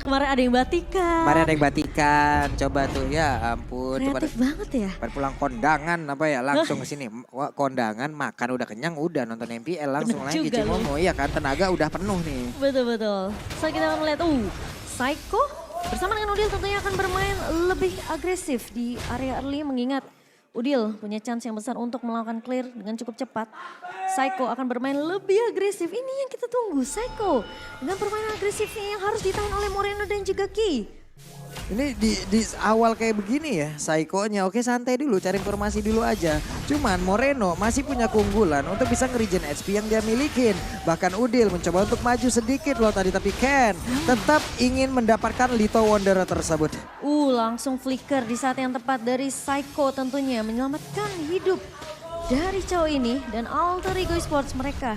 Kemarin ada yang batikan. Kemarin ada yang batikan, coba tuh ya ampun. Kreatif banget ya. Pada pulang kondangan apa ya langsung ke sini. Wah, kondangan makan udah kenyang udah nonton MPL langsung Bener lagi juga Cimomo. Iya kan tenaga udah penuh nih. Betul-betul. So kita akan melihat, Psycho bersama dengan Udil tentunya akan bermain lebih agresif di area early mengingat Udil punya chance yang besar untuk melakukan clear dengan cukup cepat. Psycho akan bermain lebih agresif. Ini yang kita tunggu, Psycho. Dengan permainan agresifnya yang harus ditahan oleh Moreno dan juga Ki. Ini di awal kayak begini ya, Psycho-nya oke santai dulu, cari informasi dulu aja. Cuman Moreno masih punya keunggulan untuk bisa nge-regen HP yang dia milikin. Bahkan Udil mencoba untuk maju sedikit loh tadi, tapi Ken tetap ingin mendapatkan Little Wanderer tersebut. Langsung flicker di saat yang tepat dari Psycho tentunya menyelamatkan hidup dari cowok ini dan Alter Ego Esports mereka.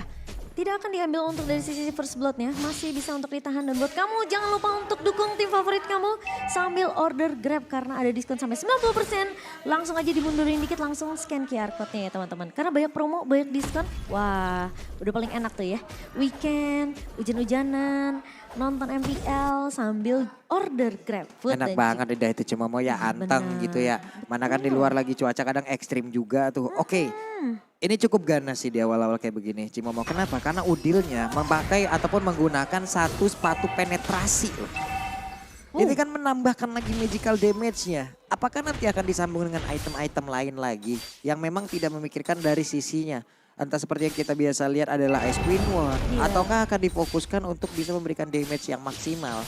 Tidak akan diambil untuk dari sisi first blood-nya, masih bisa untuk ditahan. Dan buat kamu jangan lupa untuk dukung tim favorit kamu sambil order Grab karena ada diskon sampai 90%. Langsung aja dimundurin dikit, langsung scan QR code-nya ya teman-teman. Karena banyak promo, banyak diskon, wah udah paling enak tuh ya. Weekend, hujan-hujanan, nonton MPL sambil order Grab food. Enak banget deh itu cuma mau ya anteng gitu ya. Mana kan di luar lagi cuaca kadang ekstrim juga tuh. Oke. Ini cukup ganas sih di awal-awal kayak begini. Cimomo kenapa? Karena Udilnya memakai ataupun menggunakan satu sepatu penetrasi loh. Ini kan menambahkan lagi magical damage-nya. Apakah nanti akan disambung dengan item-item lain lagi yang memang tidak memikirkan dari sisinya? Entah seperti yang kita biasa lihat adalah Ice Queen War. Ataukah akan difokuskan untuk bisa memberikan damage yang maksimal?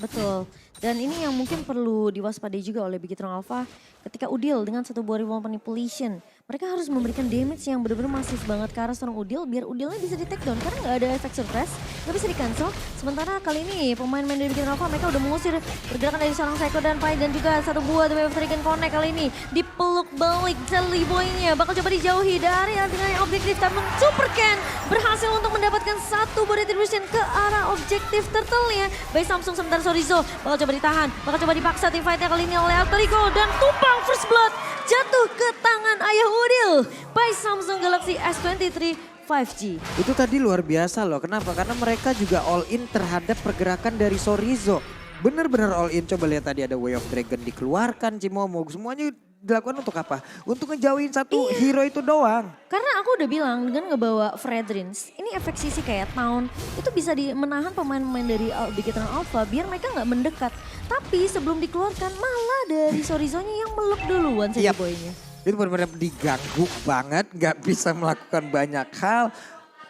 Betul. Dan ini yang mungkin perlu diwaspadai juga oleh Bigetron Alpha ketika Udil dengan satu buah Revolve Manipulation. Mereka harus memberikan damage yang benar-benar masif banget ke arah seorang Udil biar Udilnya bisa di take down karena nggak ada efek surprise, nggak bisa di cancel. Sementara kali ini pemain-pemain dari Bigetron Alpha mereka udah mengusir pergerakan dari seorang Psycho dan Pai dan juga satu buah The Wave of Dragon Connect kali ini dipeluk balik Jelly Boy-nya. Bakal coba dijauhi dari dengan objektif namun Super Ken berhasil untuk mendapatkan satu buah retribution ke arah objektif turtle-nya. By Samsung sementara Sorizo bakal coba ditahan, bakal coba dipaksa tim fight-nya kali ini oleh Alter Ego dan tumpang first blood jatuh ke tangan ayah Udil by Samsung Galaxy S23 5G. Itu tadi luar biasa loh. Kenapa? Karena mereka juga all in terhadap pergerakan dari Sorizo. Bener-bener all in. Coba lihat tadi ada Way of Dragon dikeluarkan Cimomo. Semuanya dilakukan untuk apa? Untuk ngejauhin satu hero itu doang. Karena aku udah bilang dengan ngebawa Fredrins, ini efek sisi kayak Town, itu bisa menahan pemain-pemain dari Bigetron Alpha biar mereka nggak mendekat. Tapi sebelum dikeluarkan malah dari Sorizo-nya yang meluk duluan si boy-nya. Itu benar-benar diganggu banget, nggak bisa melakukan banyak hal.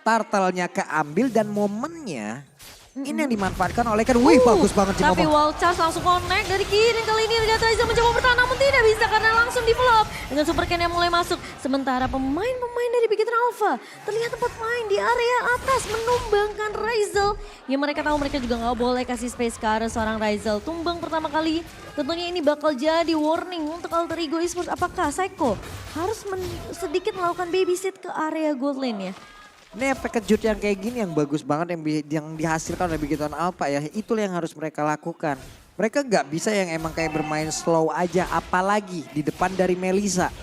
Turtle-nya keambil dan momennya ini yang dimanfaatkan oleh Ken. Wih bagus banget Cimomo. Tapi wall charge langsung connect dari kiri. Kali ini ternyata Raizel mencoba bertahan namun tidak bisa karena langsung di flop. Dengan Super Ken yang mulai masuk. Sementara pemain-pemain dari Bigetron Alpha terlihat tempat main di area atas menumbangkan Raizel. Ya mereka tahu mereka juga nggak boleh kasih space ke arah seorang Raizel. Tumbang pertama kali tentunya ini bakal jadi warning untuk Alter Ego Esports. Apakah Psycho harus sedikit melakukan babysit ke area gold lane ya? Ini efek kejut yang kayak gini yang bagus banget yang dihasilkan oleh Bigetron Alpha ya. Itulah yang harus mereka lakukan. Mereka nggak bisa yang emang kayak bermain slow aja apalagi di depan dari Melissa.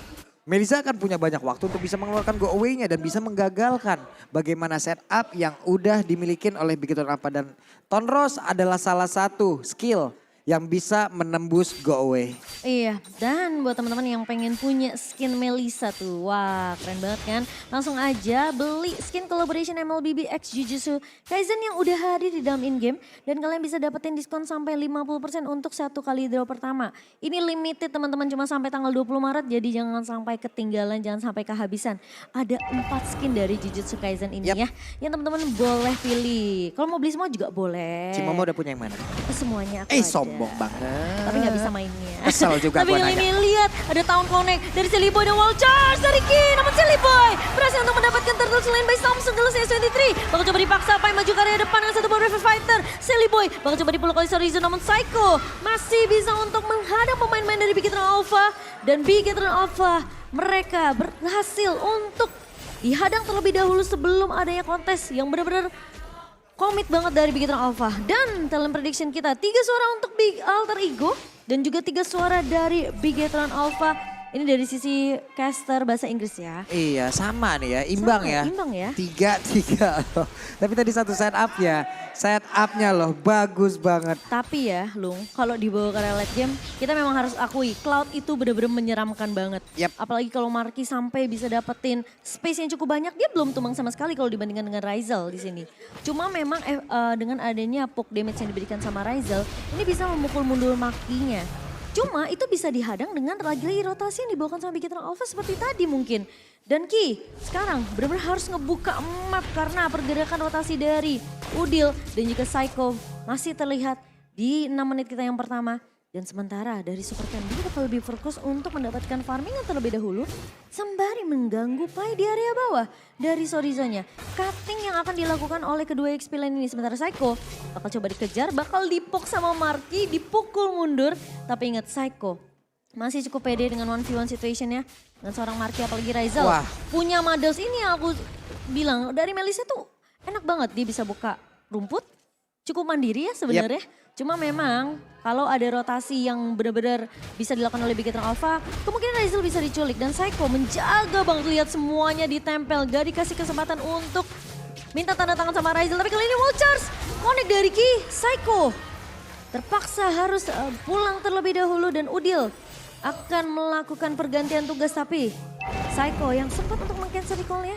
Melissa akan punya banyak waktu untuk bisa mengeluarkan go away-nya dan bisa menggagalkan bagaimana setup yang udah dimiliki oleh Bigetron Alpha. Dan Tonros adalah salah satu skill yang bisa menembus go away. Iya, dan buat teman-teman yang pengen punya skin Melissa tuh, wah keren banget kan. Langsung aja beli skin collaboration MLBB X Jujutsu Kaisen yang udah hadir di dalam in-game. Dan kalian bisa dapetin diskon sampai 50% untuk satu kali draw pertama. Ini limited teman-teman, cuma sampai tanggal 20 Maret, jadi jangan sampai ketinggalan, jangan sampai kehabisan. Ada 4 skin dari Jujutsu Kaisen ini ya, yang teman-teman boleh pilih. Kalau mau beli semua juga boleh. Cimomo udah punya yang mana? Semuanya aku ada. Sombong banget. Tapi gak bisa mainnya. Kesel juga Tapi gua kali nanya. ini lihat ada Town Connect dari Silly Boy dan Wall Charge dari Ki. Namun Silly Boy berhasil untuk mendapatkan turtle selain by Samsung Galaxy S23. Bakal coba dipaksa Pai maju ke area depan dengan satu buah River Fighter. Silly Boy bakal coba dipeluk oleh Sorizo namun Psycho masih bisa untuk menghadang pemain-pemain dari Bigetron Alpha. Dan Bigetron Alpha mereka berhasil untuk dihadang terlebih dahulu sebelum adanya kontes yang benar-benar komit banget dari Bigetron Alpha. Dan talent prediction kita 3 suara untuk Big Alter Ego dan juga 3 suara dari Bigetron Alpha. Ini dari sisi caster bahasa Inggris ya. Iya sama nih ya, imbang Sama, ya. imbang ya. 3-3 loh. Tapi tadi satu set upnya loh bagus banget. Tapi ya Lung, kalau dibawa ke late game, kita memang harus akui Cloud itu benar-benar menyeramkan banget. Yap. Apalagi kalau Marky sampai bisa dapetin space yang cukup banyak, dia belum tumbang sama sekali kalau dibandingkan dengan Ryzel di sini. Cuma memang dengan adanya poke damage yang diberikan sama Ryzel, ini bisa memukul mundur Marky-nya. Cuma itu bisa dihadang dengan lagi-lagi rotasi yang dibawakan sama Bigetron Alpha seperti tadi mungkin. Dan Ki, sekarang benar-benar harus ngebuka map karena pergerakan rotasi dari Udil dan juga Psycho masih terlihat di 6 menit kita yang pertama. Dan sementara dari Super Ken dia bakal lebih fokus untuk mendapatkan farmingan terlebih dahulu. Sembari mengganggu play di area bawah dari Sorizonya. Cutting yang akan dilakukan oleh kedua XP lane ini. Sementara Psycho bakal coba dikejar, bakal dipok sama Marky, dipukul mundur. Tapi ingat Psycho masih cukup pede dengan 1v1 situationnya. Dengan seorang Marky apalagi Ryzel. Wah. Punya models ini yang aku bilang dari Melissa tuh enak banget. Dia bisa buka rumput, cukup mandiri ya sebenarnya. Cuma memang kalau ada rotasi yang benar-benar bisa dilakukan oleh Bigetron Alpha, kemungkinan Ryzel bisa diculik. Dan Psycho menjaga banget, lihat semuanya ditempel, gak dikasih kesempatan untuk minta tanda tangan sama Ryzel. Tapi kali ini Wall Charge, connect dari Ki, Psycho terpaksa harus pulang terlebih dahulu dan Udil akan melakukan pergantian tugas. Tapi Psycho yang sempat untuk meng-cancel recall-nya.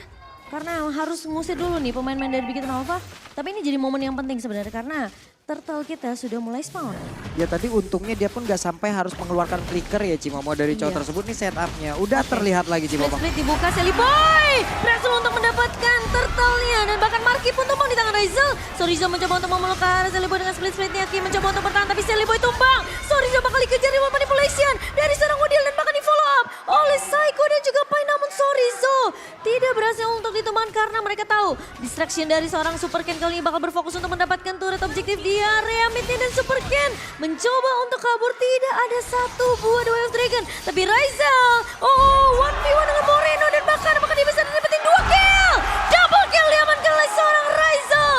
Karena harus ngusir dulu nih pemain-pemain dari Bigetron Alpha. Tapi ini jadi momen yang penting sebenarnya karena turtle kita sudah mulai spawn. Ya tadi untungnya dia pun gak sampai harus mengeluarkan flicker ya Cimomo dari cowok tersebut. Nih setupnya udah terlihat lagi Cimomo. Split dibuka Sally Boy berhasil untuk mendapatkan turtle-nya dan bahkan Marky pun tumbang di tangan Ryzel. Sorizo mencoba untuk memeluk ke arah Sally Boy dengan split-splitnya. Ki mencoba untuk bertahan tapi Sally Boy tumbang. Sorizo bakal dikejar di manipulation dari seorang Udil dan bahkan di follow up oleh Psycho dan juga Pai. Namun Sorizo tidak berhasil untuk ditumbangkan karena mereka tahu distraction dari seorang Super Ken kali ini bakal berfokus untuk mendapatkan turret objektif di area midnya. Dan Super Ken mencoba untuk kabur, tidak ada satu buah The Way of Dragon. Tapi Ryzel, 1v1 dengan Moreno dan bahkan apakah dia bisa dapetin 2 kill? Double kill diamankan oleh seorang Ryzel.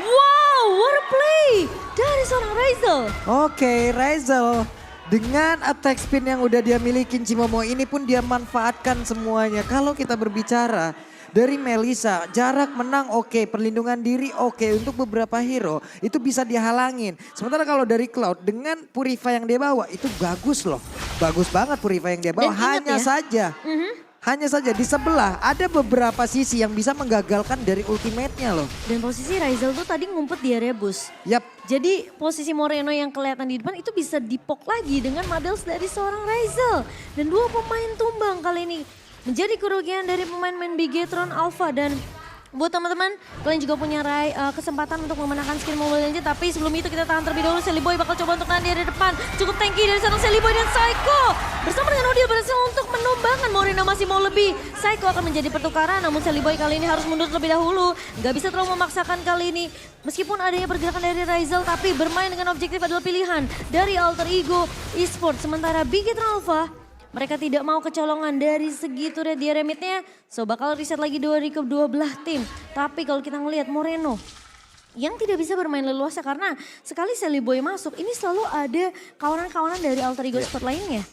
Wow, what a play dari seorang Ryzel. Oke, Ryzel dengan attack spin yang udah dia milikin Cimomo ini pun dia manfaatkan semuanya. Kalau kita berbicara dari Melissa, jarak menang oke, perlindungan diri oke, untuk beberapa hero itu bisa dihalangin. Sementara kalau dari Cloud dengan Purify yang dia bawa itu bagus loh. Bagus banget Purify yang dia bawa, hanya saja di sebelah ada beberapa sisi yang bisa menggagalkan dari ultimate-nya loh. Dan posisi Ryzel tuh tadi ngumpet di area bus. Yap. Jadi posisi Moreno yang kelihatan di depan itu bisa dipok lagi dengan models dari seorang Ryzel. Dan 2 pemain tumbang kali ini menjadi kerugian dari pemain-pemain Bigetron Alpha. Dan buat teman-teman, kalian juga punya kesempatan untuk memenangkan skin Mobile Legends. Tapi sebelum itu kita tahan terlebih dahulu. Sally Boy bakal coba untuk tahan di area depan. Cukup tanky dari seorang Sally Boy dan Psycho. Bersama dengan Udil berhasil untuk menumbangkan. Moreno masih mau lebih. Psycho akan menjadi pertukaran. Namun Sally Boy kali ini harus mundur terlebih dahulu. Gak bisa terlalu memaksakan kali ini. Meskipun adanya pergerakan dari Ryzel, tapi bermain dengan objektif adalah pilihan dari Alter Ego Esports. Sementara Bigetron Alpha, mereka tidak mau kecolongan dari segi turret di area midnya. So bakal reset lagi dari kedua belah tim. Tapi kalau kita ngelihat Moreno yang tidak bisa bermain leluasa karena sekali Sally Boy masuk, ini selalu ada kawanan-kawanan dari Alter Ego Sport lainnya.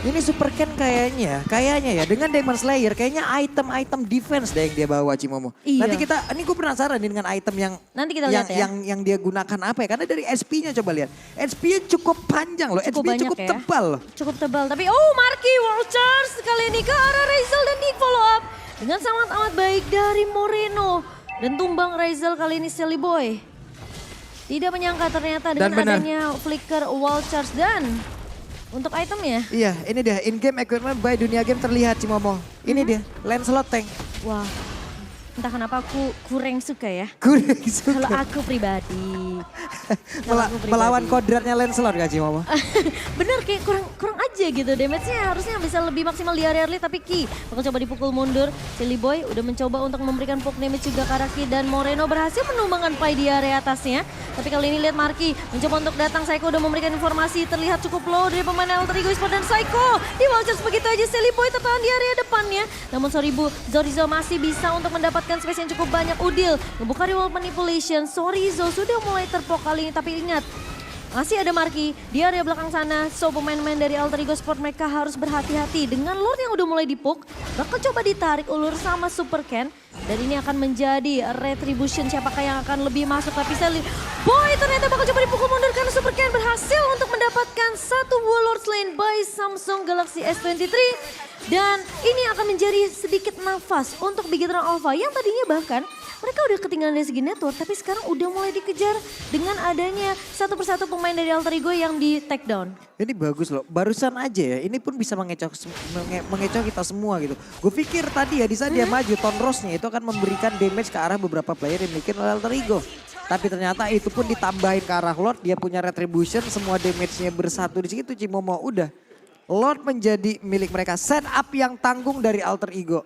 Ini Super Ken kayaknya ya dengan Demon Slayer kayaknya item-item defense deh yang dia bawa Cimomo. Iya. Nanti ini gue penasaran nih dengan item yang nanti kita lihat ya. yang dia gunakan apa ya? Karena dari SP-nya coba lihat. SP-nya cukup panjang loh, SP-nya cukup ya. tebal loh. Cukup tebal, tapi Marky World Charge kali ini ke arah Ryzel dan di follow up dengan sangat amat baik dari Moreno. Dan tumbang Ryzel kali ini Sally Boy. Tidak menyangka ternyata dengan adanya flicker wall charge dan untuk itemnya. Iya ini dia in-game equipment by Dunia Game terlihat Cimomo. Ini dia Lancelot Tank. Wah entah kenapa aku kurang suka ya. Kurang suka. Kalau aku pribadi. Melawan kodratnya Lancelot gak Cimomo? Bener kayak kurang aja gitu. Damage-nya harusnya bisa lebih maksimal di area early. Tapi Ki bakal coba dipukul mundur. Sally Boy udah mencoba untuk memberikan poke damage juga ke arah Ki. Dan Moreno berhasil menumbangkan Pai di area atasnya. Tapi kali ini lihat Marky mencoba untuk datang. Psycho udah memberikan informasi terlihat cukup low dari pemain Alter Ego Esports. Dan Psycho di vouchers begitu aja. Sally Boy tertahan di area depannya. Namun sorry Bu, Sorizo masih bisa untuk mendapatkan space yang cukup banyak. Udil ngebuka reward manipulation. Sorizo sudah mulai terpok kali ini. Tapi ingat, Masih ada Marky di area belakang sana. So pemain-pemain dari Alter Ego Sport mereka harus berhati-hati. Dengan Lord yang udah mulai dipuk, bakal coba ditarik ulur sama Super Ken. Dan ini akan menjadi retribution, siapakah yang akan lebih masuk. Tapi saya lihat, boy ternyata bakal coba dipukul mundur karena Super Ken berhasil untuk mendapatkan satu buah Lord Slain by Samsung Galaxy S23. Dan ini akan menjadi sedikit nafas untuk Bigetron Alpha yang tadinya bahkan mereka udah ketinggalan dari segi network, tapi sekarang udah mulai dikejar dengan adanya satu persatu pemain dari Alter Ego yang di take down. Ini bagus loh, barusan aja ya, ini pun bisa mengecoh kita semua gitu. Gue pikir tadi ya di saat dia maju, Tonrosnya itu akan memberikan damage ke arah beberapa player yang dimiliki oleh Alter Ego. Tapi ternyata itu pun ditambahin ke arah Lord, dia punya retribution, semua damage-nya bersatu di situ Cimomo. Udah, Lord menjadi milik mereka, setup yang tanggung dari Alter Ego.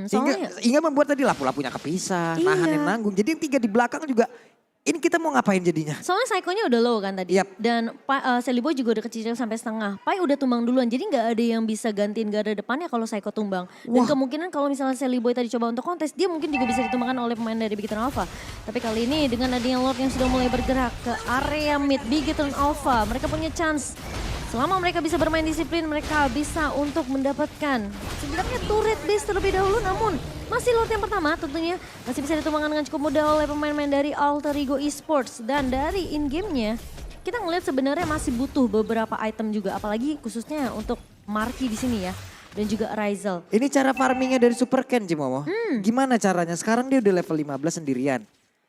Hingga membuat tadi lapu-lapunya kepisah, nahanin nanggung. Jadi yang tiga di belakang juga, ini kita mau ngapain jadinya? Soalnya Psycho-nya udah low kan tadi. Yep. Dan Celiboy juga udah kecil sampai setengah. Pai udah tumbang duluan, jadi nggak ada yang bisa gantiin garda depannya kalau Psycho tumbang. Dan kemungkinan kalau misalnya Celiboy tadi coba untuk kontes, dia mungkin juga bisa ditumbangkan oleh pemain dari Bigetron Alpha. Tapi kali ini dengan adanya Lord yang sudah mulai bergerak ke area mid Bigetron Alpha, mereka punya chance. Selama mereka bisa bermain disiplin, mereka bisa untuk mendapatkan setidaknya turret base terlebih dahulu. Namun masih Lord yang pertama tentunya masih bisa ditumbangkan dengan cukup mudah oleh pemain-pemain dari Alter Ego Esports. Dan dari in-game-nya kita ngelihat sebenarnya masih butuh beberapa item juga. Apalagi khususnya untuk Marky di sini ya. Dan juga Ryzel. Ini cara farmingnya dari Super Ken Cimomo. Gimana caranya? Sekarang dia udah level 15 sendirian.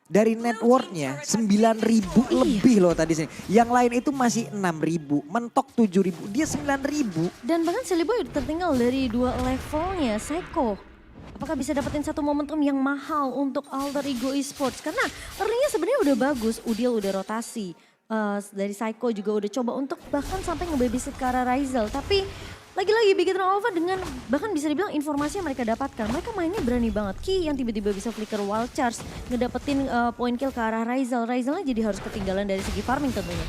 Dari networknya 9.000 lebih loh tadi sini. Yang lain itu masih 6.000, mentok 7.000, dia 9.000. Dan bahkan Celiboy udah tertinggal dari dua levelnya Psycho. Apakah bisa dapetin satu momentum yang mahal untuk Alter Ego Esports? Karena early-nya sebenarnya udah bagus, Udil udah rotasi. Dari Psycho juga udah coba untuk bahkan sampai ngebabysit ke arah Ryzel. Tapi lagi-lagi Bigetron Alpha dengan bahkan bisa dibilang informasi yang mereka dapatkan. Mereka mainnya berani banget. Ki yang tiba-tiba bisa flicker wild charge. Ngedapetin point kill ke arah Ryzel. Ryzelnya jadi harus ketinggalan dari segi farming tentunya.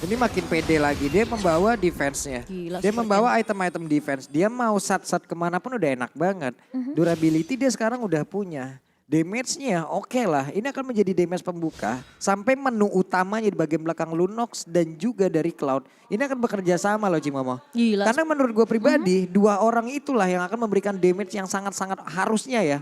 Ini makin pede lagi, dia membawa defense-nya. Dia membawa item-item defense. Dia mau sat-sat kemanapun udah enak banget. Durability dia sekarang udah punya. Damage-nya oke lah, ini akan menjadi damage pembuka sampai menu utamanya di bagian belakang Lunox dan juga dari Cloud. Ini akan bekerja sama loh Cimomo. Karena menurut gue pribadi, dua orang itulah yang akan memberikan damage yang sangat-sangat harusnya ya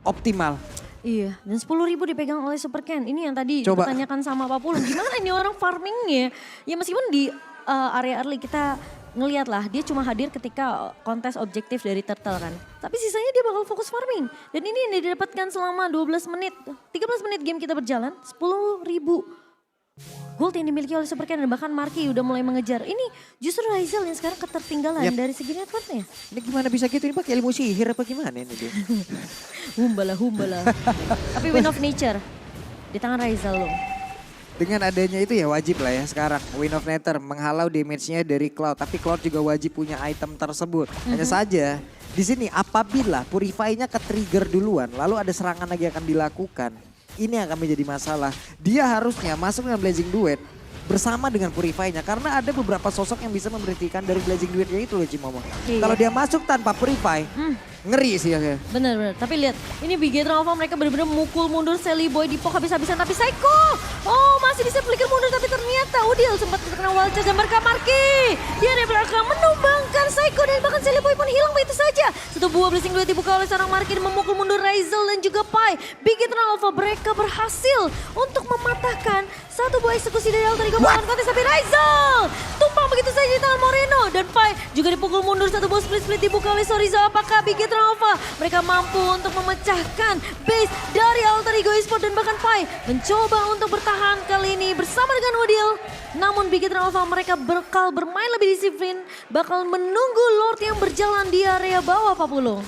optimal. Iya, dan 10.000 dipegang oleh Super Ken. Ini yang tadi Coba ditanyakan sama Pak Pulung, gimana ini orang farmingnya? Ya meskipun di area early kita ngeliat lah, dia cuma hadir ketika kontes objektif dari Turtle kan. Tapi sisanya dia bakal fokus farming. Dan ini yang didapatkan selama 12 menit, 13 menit game kita berjalan, 10.000 gold yang dimiliki oleh Super Ken dan bahkan Marky udah mulai mengejar. Ini justru Ryzel yang sekarang ketertinggalan dari segi networknya. Ini gimana bisa gitu, ini pakai ilmu sihir apa gimana ini dia? Humbala. Tapi win of nature di tangan Ryzel loh. Dengan adanya itu ya wajib lah ya sekarang Win of Nether menghalau damage-nya dari Cloud. Tapi Cloud juga wajib punya item tersebut. Hanya saja di sini apabila Purify-nya ke-trigger duluan lalu ada serangan lagi akan dilakukan. Ini akan menjadi masalah. Dia harusnya masuk dengan Blazing Duet bersama dengan Purify-nya. Karena ada beberapa sosok yang bisa memberhentikan dari Blazing Duet-nya itu loh Cimomo. Kalau dia masuk tanpa Purify, ngeri sih ya. Bener. Tapi lihat, ini Bigetron Alpha mereka bener-bener mukul mundur Celiboy di pok habis-habisan. Tapi Psycho, masih bisa flicker mundur. Tapi ternyata Udil sempat terkena wild charge dan mereka Marky. Dia dari belakang menumbangkan Psycho dan bahkan Celiboy pun hilang begitu saja. Satu buah Blazing Duet dibuka oleh seorang Marky dan memukul mundur Ryzel dan juga Pai. Bigetron Alpha mereka berhasil untuk mematahkan satu buah eksekusi dari Alter Ego melawan kontes. Tapi Ryzel tumpang begitu saja di tangan Moreno. Dan Pai juga dipukul mundur, satu buah split-split dibuka oleh Sorizo. Apakah Bigetron Alpha mereka mampu untuk memecahkan base dari Alter Ego Esports dan bahkan Pai mencoba untuk bertahan kali ini bersama dengan Udil. Namun Bigetron Alpha mereka bakal bermain lebih disiplin, bakal menunggu Lord yang berjalan di area bawah Pak Pulung.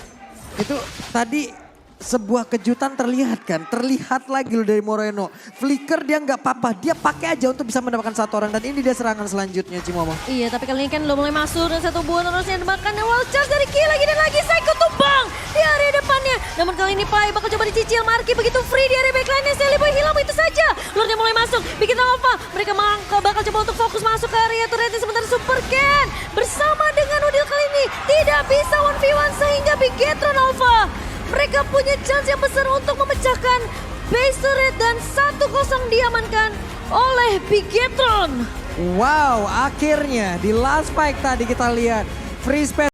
Itu tadi sebuah kejutan terlihat kan, terlihat lagi loh dari Moreno. Flicker dia nggak apa-apa, dia pakai aja untuk bisa mendapatkan satu orang dan ini dia serangan selanjutnya Cimomo. Iya, tapi kali ini kan udah mulai masuk dan satu buah terusnya makan wild charge dari Ki lagi dan lagi Psycho tumbang di area depannya. Namun kali ini Pai bakal coba dicicil Marky begitu free di area backline-nya. Celiboy hilang begitu saja. Lordnya mulai masuk, Bigetron Alpha mereka bakal coba untuk fokus masuk ke area turretnya sementara Super Ken bersama dengan Udil kali ini tidak bisa 1v1 sehingga Bigetron Alpha mereka punya chance yang besar untuk memecahkan base turret dan 1-0 diamankan oleh Bigetron. Wow, akhirnya di last fight tadi kita lihat free space